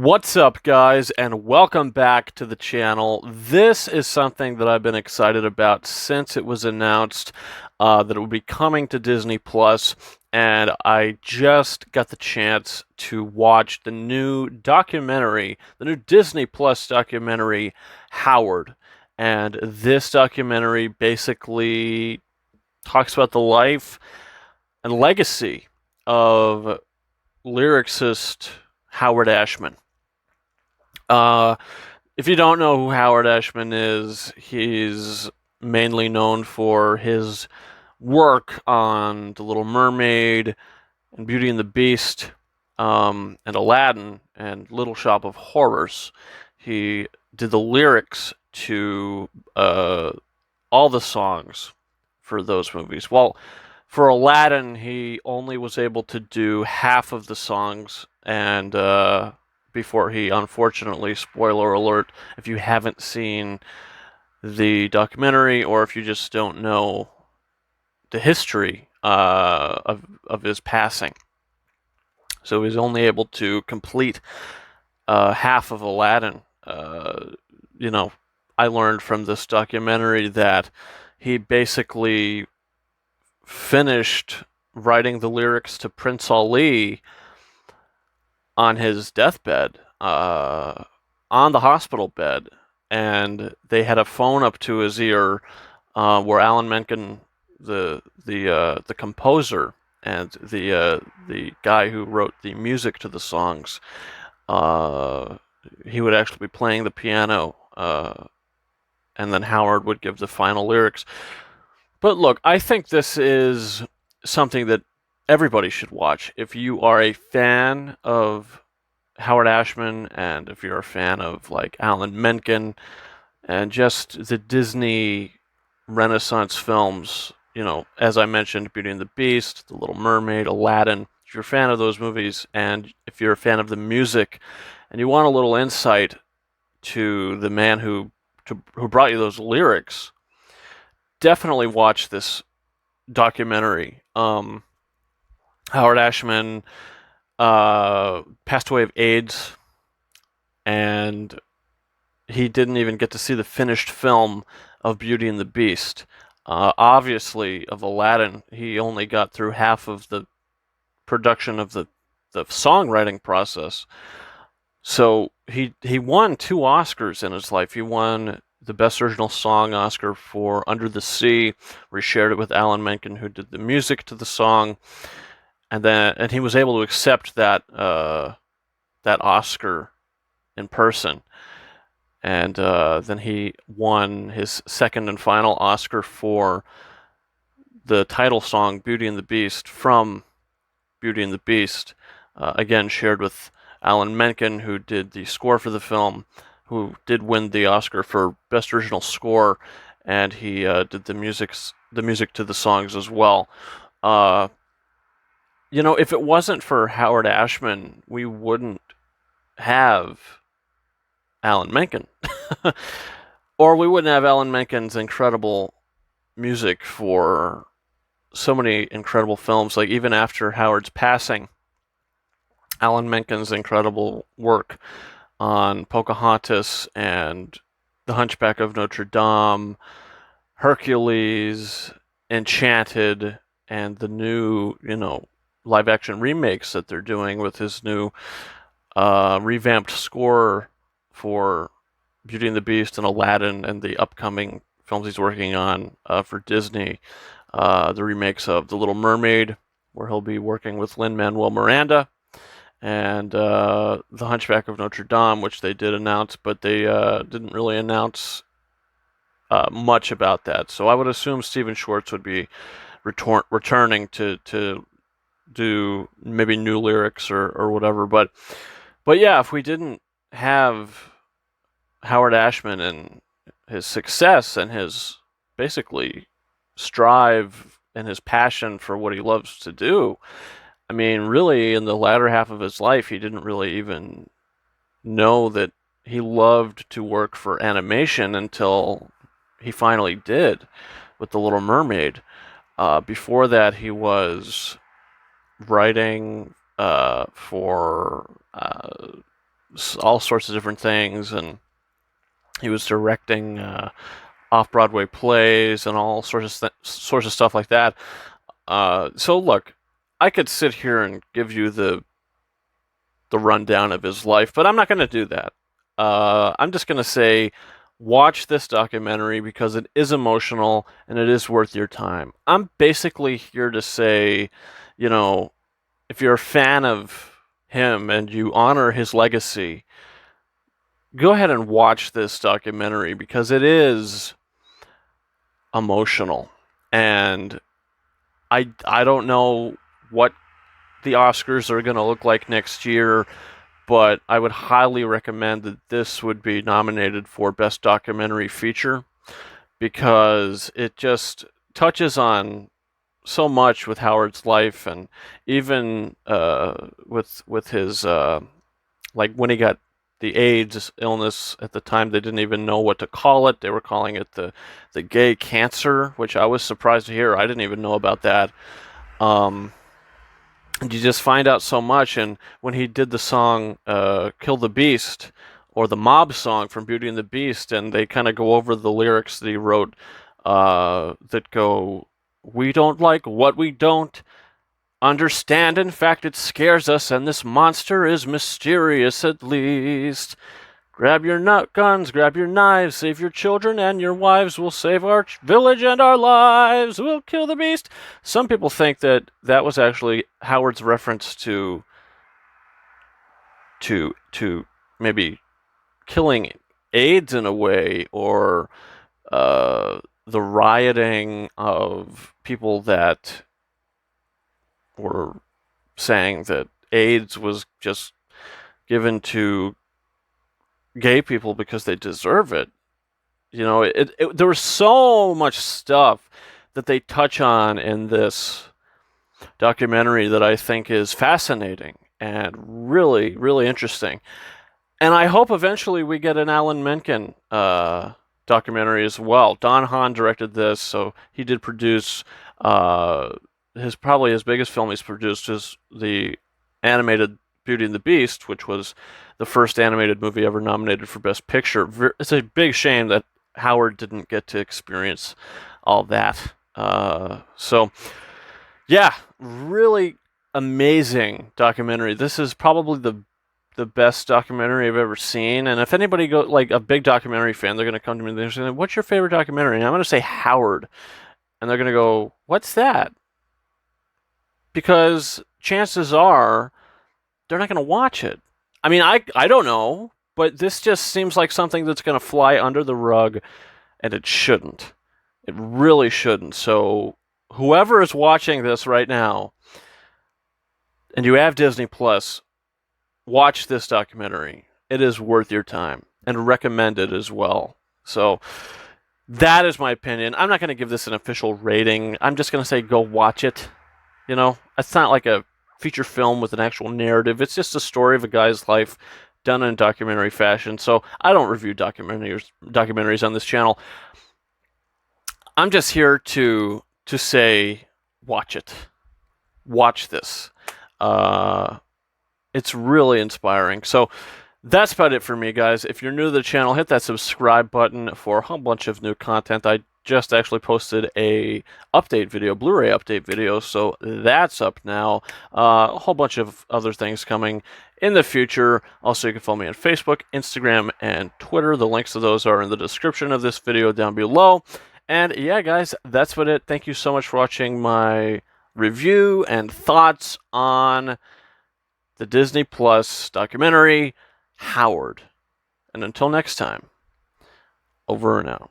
What's up, guys, and welcome back to the channel. This is something that I've been excited about since it was announced that it would be coming to Disney Plus, and I just got the chance to watch the new documentary, the new Disney Plus documentary, Howard. And this documentary basically talks about the life and legacy of lyricist Howard Ashman. Uh, if you don't know who Howard Ashman is, he's mainly known for his work on The Little Mermaid and Beauty and the Beast, and Aladdin and Little Shop of Horrors. He did the lyrics to all the songs for those movies. Well, for Aladdin, he only was able to do half of the songs, and before he unfortunately, spoiler alert, if you haven't seen the documentary or if you just don't know the history of his passing. So he's only able to complete half of Aladdin. You know, I learned from this documentary that he basically finished writing the lyrics to Prince Ali on his deathbed, on the hospital bed, and they had a phone up to his ear, where Alan Menken, the composer and the guy who wrote the music to the songs, he would actually be playing the piano, and then Howard would give the final lyrics. But look, I think this is something that everybody should watch. If you are a fan of Howard Ashman and if you're a fan of like Alan Menken and just the Disney Renaissance films, as I mentioned, Beauty and the Beast, The Little Mermaid, Aladdin, if you're a fan of those movies and if you're a fan of the music and you want a little insight to the man who brought you those lyrics, definitely watch this documentary. Howard Ashman passed away of AIDS, and he didn't even get to see the finished film of Beauty and the Beast. Obviously, of Aladdin, he only got through half of the production of the songwriting process. So he won 2 Oscars in his life. He won the Best Original Song Oscar for Under the Sea, where he shared it with Alan Menken, who did the music to the song, and he was able to accept that Oscar in person, and then he won his second and final Oscar for the title song "Beauty and the Beast" from Beauty and the Beast, again shared with Alan Menken, who did the score for the film, who did win the Oscar for Best Original Score, and he did the music to the songs as well. If it wasn't for Howard Ashman, we wouldn't have Alan Menken. Or we wouldn't have Alan Menken's incredible music for so many incredible films. Like, even after Howard's passing, Alan Menken's incredible work on Pocahontas and The Hunchback of Notre Dame, Hercules, Enchanted, and the new, live action remakes that they're doing with his new revamped score for Beauty and the Beast and Aladdin and the upcoming films he's working on for Disney. The remakes of The Little Mermaid, where he'll be working with Lin-Manuel Miranda, and The Hunchback of Notre Dame, which they did announce, but they didn't really announce much about that. So I would assume Stephen Schwartz would be returning to do maybe new lyrics or whatever. But yeah, if we didn't have Howard Ashman and his success and his basically strive and his passion for what he loves to do, I mean, really, in the latter half of his life, he didn't really even know that he loved to work for animation until he finally did with The Little Mermaid. Before that, he was writing for all sorts of different things, and he was directing off-Broadway plays and all sorts of stuff like that. So look, I could sit here and give you the rundown of his life, but I'm not going to do that. I'm just going to say, watch this documentary because it is emotional and it is worth your time. I'm basically here to say, you know, if you're a fan of him and you honor his legacy, go ahead and watch this documentary because it is emotional. And I don't know what the Oscars are going to look like next year, but I would highly recommend that this would be nominated for Best Documentary Feature because it just touches on so much with Howard's life, and even with his like when he got the AIDS illness at the time, they didn't even know what to call it. They were calling it the gay cancer, which I was surprised to hear. I didn't even know about that. And you just find out so much. And when he did the song "Kill the Beast," or the Mob song from Beauty and the Beast, and they kind of go over the lyrics that he wrote that go, "We don't like what we don't understand. In fact, it scares us, and this monster is mysterious at least. Grab your guns, grab your knives, save your children and your wives. We'll save our village and our lives. We'll kill the beast." Some people think that that was actually Howard's reference to maybe killing AIDS in a way, or the rioting of people that were saying that AIDS was just given to gay people because they deserve it. You know, there was so much stuff that they touch on in this documentary that I think is fascinating and really, really interesting. And I hope eventually we get an Alan Menken documentary as well. Don Hahn directed this, so he did produce probably his biggest film he's produced is the animated Beauty and the Beast, which was the first animated movie ever nominated for Best Picture. It's a big shame that Howard didn't get to experience all that. So, yeah, really amazing documentary. This is probably the best documentary I've ever seen. And if anybody like a big documentary fan, they're going to come to me and they're going to say, "What's your favorite documentary?" And I'm going to say Howard. And they're going to go, "What's that?" Because chances are they're not going to watch it. I mean, I don't know, but this just seems like something that's going to fly under the rug, and it shouldn't. It really shouldn't. So whoever is watching this right now, and you have Disney Plus, watch this documentary. It is worth your time, and recommend it as well. So that is my opinion. I'm not going to give this an official rating. I'm just going to say go watch it. You know, it's not like a feature film with an actual narrative. It's just a story of a guy's life done in documentary fashion. So I don't review documentaries on this channel. I'm just here to say, watch it. Watch this. It's really inspiring. So that's about it for me, guys. If you're new to the channel, hit that subscribe button for a whole bunch of new content. I just actually posted a update video, Blu-ray update video, so that's up now. A whole bunch of other things coming in the future. Also, you can follow me on Facebook, Instagram, and Twitter. The links to those are in the description of this video down below. And yeah, guys, that's about it. Thank you so much for watching my review and thoughts on the Disney Plus documentary, Howard. And until next time, over and out.